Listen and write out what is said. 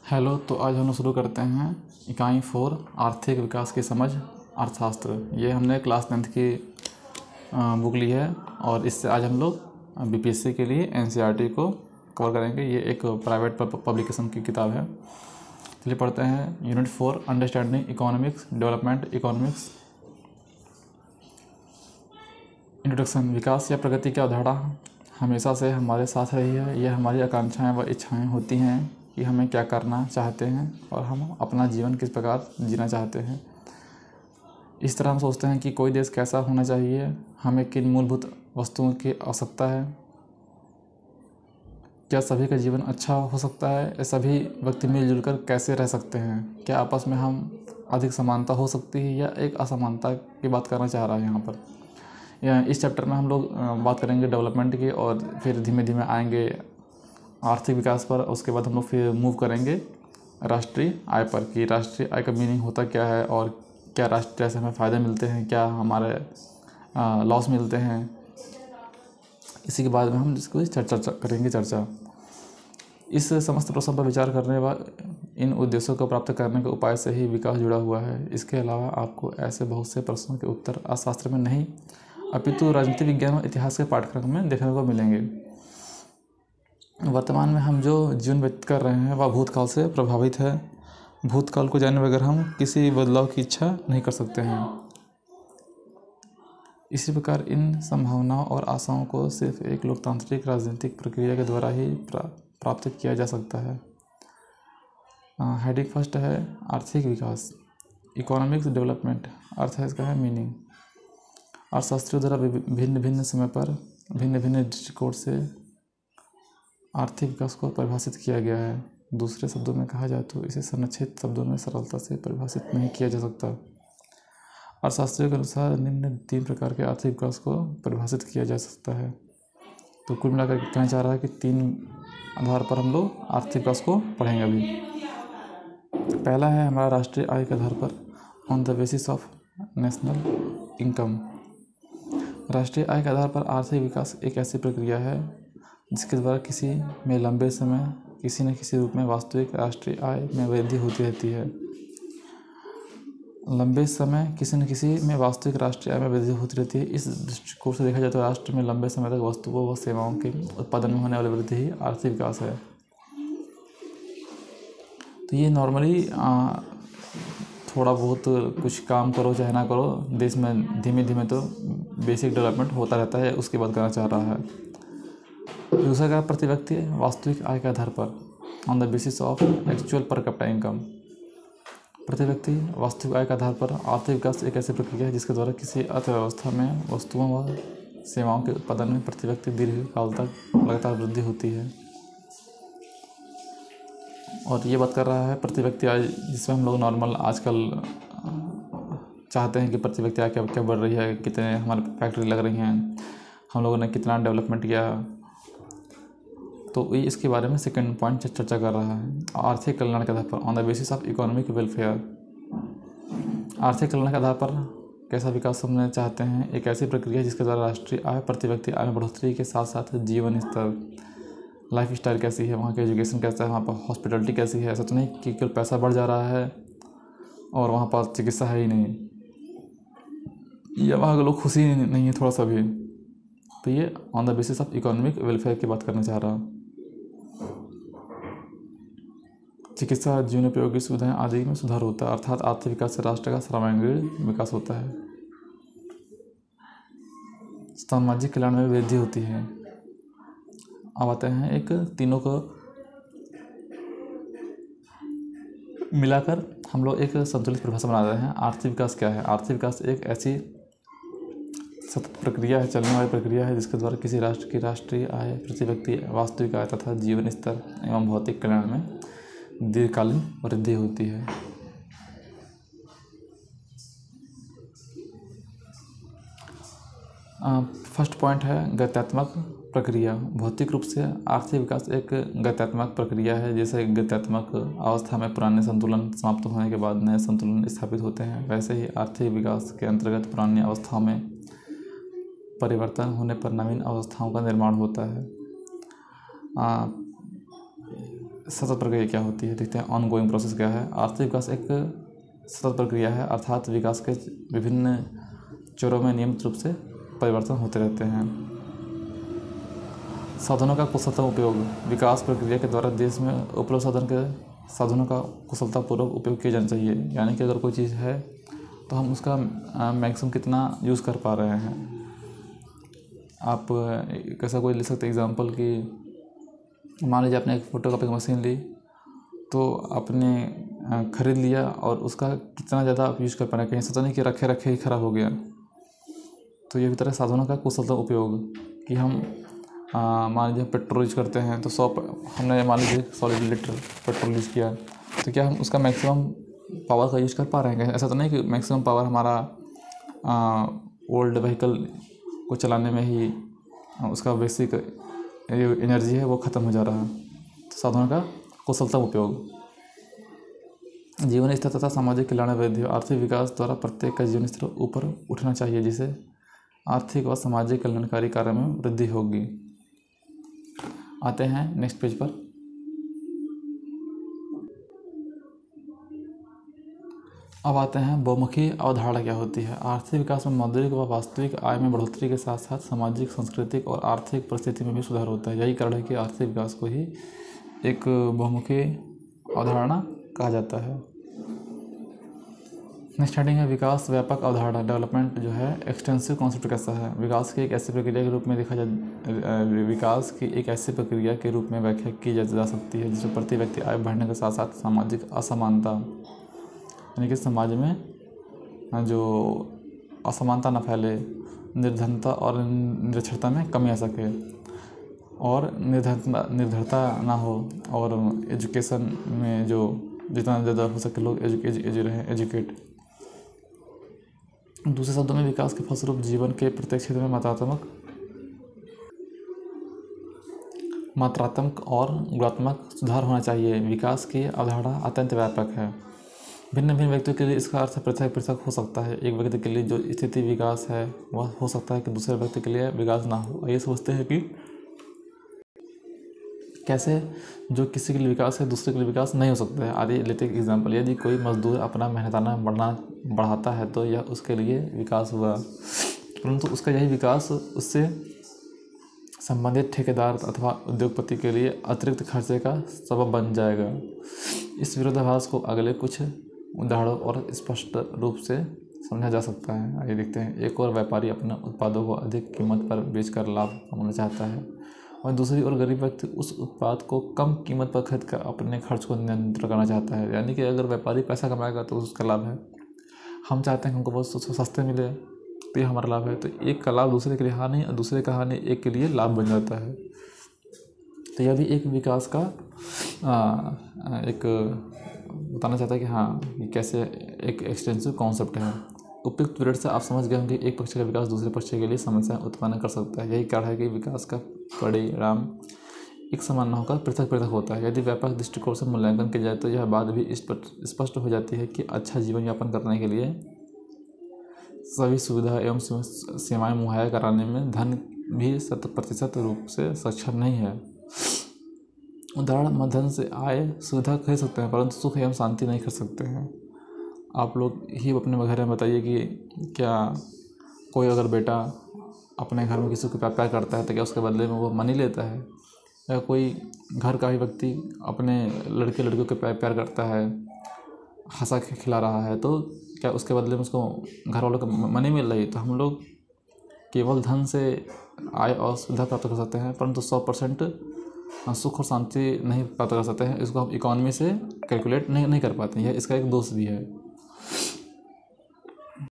Hello. तो आज हम लोग शुरू करते हैं इकाई 4 आर्थिक विकास की समझ अर्थशास्त्र। ये हमने क्लास 9th की बुक ली है और इससे आज हम लोग बीपीएससी के लिए एनसीईआरटी को कवर करेंगे। ये एक प्राइवेट पब्लिकेशन की किताब है। चलिए पढ़ते हैं। Unit 4 understanding economics development economics. Introduction. विकास या प्रगति की अवधारणा हमेशा से हमारे साथ रही है। यह हमारी आकांक्षाएं व इच्छाएं होती हैं कि हमें क्या करना चाहते हैं और हम अपना जीवन किस प्रकार जीना चाहते हैं। इस तरह हम सोचते हैं कि कोई देश कैसा होना चाहिए, हमें किन मूलभूत वस्तुओं की आवश्यकता है, क्या सभी का जीवन अच्छा हो सकता है, या सभी व्यक्ति मिलजुल कर कैसे रह सकते हैं, क्या आपस में हम अधिक समानता हो सकती है या एक असमानता की बात करना चाह रहा है यहाँ पर। इस चैप्टर में हम लोग बात करेंगे डेवलपमेंट की और फिर धीमे धीमे आएंगे आर्थिक विकास पर। उसके बाद हम लोग फिर मूव करेंगे राष्ट्रीय आय पर कि राष्ट्रीय आय का मीनिंग होता क्या है और क्या राष्ट्रीय आय से हमें फ़ायदे मिलते हैं, क्या हमारे लॉस मिलते हैं। इसी के बाद में हम इसको चर्चा करेंगे। इस समस्त प्रश्न पर विचार करने व इन उद्देश्यों को प्राप्त करने के उपाय से ही विकास जुड़ा हुआ है। इसके अलावा आपको ऐसे बहुत से प्रश्नों के उत्तर अर्थशास्त्र में नहीं अपितु राजनीति विज्ञान और इतिहास के पाठ्यक्रम में देखने को मिलेंगे। वर्तमान में हम जो जीवन व्यतीत कर रहे हैं वह भूतकाल से प्रभावित है। भूतकाल को जाने बगैर हम किसी बदलाव की इच्छा नहीं कर सकते हैं। इसी प्रकार इन संभावनाओं और आशाओं को सिर्फ एक लोकतांत्रिक राजनीतिक प्रक्रिया के द्वारा ही प्राप्त किया जा सकता है। हेडिंग फर्स्ट है आर्थिक विकास। Economics development. अर्थ है इसका है मीनिंग। अर्थशास्त्रियों द्वारा भिन्न भिन्न समय पर भिन्न भिन्न दृष्टिकोण से आर्थिक विकास को परिभाषित किया गया है। दूसरे शब्दों में कहा जाए तो इसे संरक्षित शब्दों में सरलता से परिभाषित नहीं किया जा सकता। अर्थशास्त्रियों के अनुसार निम्न 3 प्रकार के आर्थिक विकास को परिभाषित किया जा सकता है। तो कुल मिलाकर कहना चाह रहा है कि 3 आधार पर हम लोग आर्थिक विकास को पढ़ेंगे अभी। पहला है हमारा राष्ट्रीय आय के आधार पर, on the basis of national income. राष्ट्रीय आय के आधार पर आर्थिक विकास एक ऐसी प्रक्रिया है जिसके द्वारा किसी में लंबे समय किसी न किसी रूप में वास्तविक राष्ट्रीय आय में वृद्धि होती रहती है। लंबे समय किसी न किसी में वास्तविक राष्ट्रीय आय में वृद्धि होती रहती है। इस दृष्टिकोण से देखा जाए तो राष्ट्र में लंबे समय तक वस्तुओं व सेवाओं के उत्पादन में होने वाली वृद्धि ही आर्थिक विकास है। तो ये नॉर्मली थोड़ा बहुत कुछ काम करो चाहे ना करो, देश में धीमे धीमे तो बेसिक डेवलपमेंट होता रहता है, उसकी बात करना चाह रहा है। दूसरा का प्रति व्यक्ति वास्तविक आय के आधार पर, on the basis of actual per capita income. प्रति व्यक्ति वास्तविक आय के आधार पर आर्थिक विकास एक ऐसी प्रक्रिया है जिसके द्वारा किसी अर्थव्यवस्था में वस्तुओं व सेवाओं के उत्पादन में प्रति व्यक्ति दीर्घकाल तक लगातार वृद्धि होती है। और ये बात कर रहा है प्रति व्यक्ति आय, जिसमें हम लोग नॉर्मल आजकल चाहते हैं कि प्रति व्यक्ति आय क्या बढ़ रही है, कितने हमारे फैक्ट्री लग रही हैं, हम लोगों ने कितना डेवलपमेंट किया। तो ये इसके बारे में सेकंड पॉइंट चर्चा कर रहा है। आर्थिक कल्याण के आधार पर, on the basis of economic welfare. आर्थिक कल्याण के आधार पर कैसा विकास हम चाहते हैं, एक ऐसी प्रक्रिया जिसके द्वारा राष्ट्रीय आय प्रति व्यक्ति आय में बढ़ोतरी के साथ साथ जीवन स्तर, लाइफ स्टाइल कैसी है, वहाँ की एजुकेशन कैसा है, वहाँ पर हॉस्पिटलिटी कैसी है। ऐसा तो नहीं कि केवल पैसा बढ़ जा रहा है और वहाँ पर चिकित्सा है ही नहीं, या वहाँ के लोग खुशी नहीं है थोड़ा सा भी। तो ये on the basis of economic welfare की बात करना चाह रहा हूँ। चिकित्सा, जीवन उपयोगी सुविधाएं आदि में सुधार होता है, अर्थात आर्थिक विकास से राष्ट्र का सर्वांगीण विकास होता है। सामाजिक कल्याण में वृद्धि होती है। अब आते हैं एक तीनों को मिलाकर हम लोग एक संतुलित परिभाषा बना रहे हैं। आर्थिक विकास क्या है? आर्थिक विकास एक ऐसी सतत प्रक्रिया है, चलने वाली प्रक्रिया है जिसके द्वारा किसी राष्ट्र की राष्ट्रीय आय, प्रति व्यक्ति वास्तविक आय तथा जीवन स्तर एवं भौतिक कल्याण में दीर्घकालीन वृद्धि होती है। फर्स्ट पॉइंट है गत्यात्मक प्रक्रिया। भौतिक रूप से आर्थिक विकास एक गत्यात्मक प्रक्रिया है। जैसे गत्यात्मक अवस्था में पुराने संतुलन समाप्त होने के बाद नए संतुलन स्थापित होते हैं, वैसे ही आर्थिक विकास के अंतर्गत पुरानी अवस्थाओं में परिवर्तन होने पर नवीन अवस्थाओं का निर्माण होता है। सतत प्रक्रिया क्या होती है, देखते हैं ऑन गोइंग प्रोसेस क्या है। आर्थिक विकास एक सतत प्रक्रिया है, अर्थात विकास के विभिन्न चरणों में नियमित रूप से परिवर्तन होते रहते हैं। साधनों का कुशलतम उपयोग, विकास प्रक्रिया के द्वारा देश में उपलब्ध साधनों का कुशलतापूर्वक उपयोग किया जाना चाहिए। यानी कि अगर कोई चीज़ है तो हम उसका मैक्सिमम कितना यूज़ कर पा रहे हैं। आप कैसा कोई ले सकते एग्जांपल कि मान लीजिए आपने एक फ़ोटोकॉपी की मशीन ली, तो आपने ख़रीद लिया और उसका कितना ज़्यादा आप यूज़ कर पा रहे हैं, कहीं सोचा नहीं कि रखे रखे ही ख़राब हो गया। तो ये भी तरह साधनों का कुशलतम उपयोग कि हम मान लीजिए पेट्रोल यूज करते हैं तो हमने मान लीजिए 100 लीटर पेट्रोल यूज़ किया, तो क्या हम उसका मैक्सिमम पावर का यूज़ कर पा रहे हैं। ऐसा तो नहीं कि मैक्सिमम पावर हमारा ओल्ड व्हीकल को चलाने में ही उसका बेसिक एनर्जी है वो ख़त्म हो जा रहा है। तो साधनों का कुशलतम उपयोग, जीवन स्तर तथा सामाजिक कल्याण वृद्धि, आर्थिक विकास द्वारा प्रत्येक का जीवन स्तर ऊपर उठना चाहिए, जिससे आर्थिक व सामाजिक कल्याणकारी कार्य में वृद्धि होगी। आते हैं नेक्स्ट पेज पर। अब आते हैं बहुमुखी अवधारणा क्या होती है। आर्थिक विकास में मौद्रिक व वास्तविक आय में बढ़ोतरी के साथ साथ सामाजिक, सांस्कृतिक और आर्थिक परिस्थिति में भी सुधार होता है। यही कारण है कि आर्थिक विकास को ही एक बहुमुखी अवधारणा कहा जाता है। स्टार्टिंग है विकास व्यापक अवधारणा, डेवलपमेंट जो है एक्सटेंसिव कॉन्सेप्ट कैसा है। विकास की एक ऐसी प्रक्रिया के रूप में देखा विकास की एक ऐसी प्रक्रिया के रूप में व्याख्या की जा सकती है जिसमें प्रति व्यक्ति आय बढ़ने के साथ साथ सामाजिक असमानता, यानी कि समाज में जो असमानता न फैले, निर्धनता और निरक्षरता में कमी आ सके और निर्धरता ना हो, और एजुकेशन में जो जितना ज़्यादा हो सके लोग एजुकेट। दूसरे शब्दों में विकास के फलस्वरूप जीवन के प्रत्येक क्षेत्र में मात्रात्मक और गुणात्मक सुधार होना चाहिए। विकास की अवधारणा अत्यंत व्यापक है। भिन्न भिन्न व्यक्तियों के लिए इसका अर्थ पृथक पृथक हो सकता है। एक व्यक्ति के लिए जो स्थिति विकास है वह हो सकता है कि दूसरे व्यक्ति के लिए विकास ना हो। ये समझते हैं कि कैसे जो किसी के लिए विकास है दूसरे के लिए विकास नहीं हो सकता है। आदि लेते एक एग्जाम्पल, यदि कोई मजदूर अपना मेहनताना बढ़ाता है तो यह उसके लिए विकास हुआ, परंतु उसका यही विकास उससे संबंधित ठेकेदार अथवा उद्योगपति के लिए अतिरिक्त खर्चे का सबब बन जाएगा। इस विरोधाभास को अगले कुछ उदाहरणों और स्पष्ट रूप से समझा जा सकता है। आइए देखते हैं। एक और व्यापारी अपने उत्पादों को अधिक कीमत पर बेचकर लाभ कमाना चाहता है और दूसरी ओर गरीब व्यक्ति उस उत्पाद को कम कीमत पर खरीद कर अपने खर्च को नियंत्रित करना चाहता है। यानी कि अगर व्यापारी पैसा कमाएगा तो उसका लाभ है, हम चाहते हैं हमको बहुत सस्ते मिले तो ये हमारा लाभ है। तो एक का लाभ दूसरे के लिए हानि और दूसरे का हानि एक के लिए लाभ बन जाता है। तो यह भी एक विकास का एक बताना चाहता है कि हाँ ये कैसे एक एक्सटेंसिव कॉन्सेप्ट है। उपयुक्त पीरियड से आप समझ गए होंगे एक पक्ष का विकास दूसरे पक्ष के लिए समस्या उत्पन्न कर सकता है। यही कारण है कि विकास का परिणाम एक समान न होकर पृथक पृथक होता है। यदि व्यापक दृष्टिकोण से मूल्यांकन किया जाए तो यह बात भी स्पष्ट हो जाती है कि अच्छा जीवन यापन करने के लिए सभी सुविधा एवं सीमाएं मुहैया कराने में धन भी 100% रूप से सक्षम नहीं है। उदाहरण, धन से आय सुविधा खरीद सकते हैं परंतु सुख एवं शांति नहीं खरीद सकते हैं। आप लोग ही अपने घर में बताइए कि क्या कोई अगर बेटा अपने घर में किसी को प्यार करता है तो क्या उसके बदले में वो मनी लेता है, या कोई घर का ही व्यक्ति अपने लड़कियों को प्यार करता है, हंसा खिला रहा है, तो क्या उसके बदले में उसको घर वालों को मनी मिल रही है। तो हम लोग केवल धन से आय और सुविधा प्राप्त कर सकते हैं परंतु 100% सुख और शांति नहीं प्राप्त कर सकते हैं। इसको हम इकोनॉमी से कैलकुलेट नहीं कर पाते हैं। यह इसका एक दोष भी है।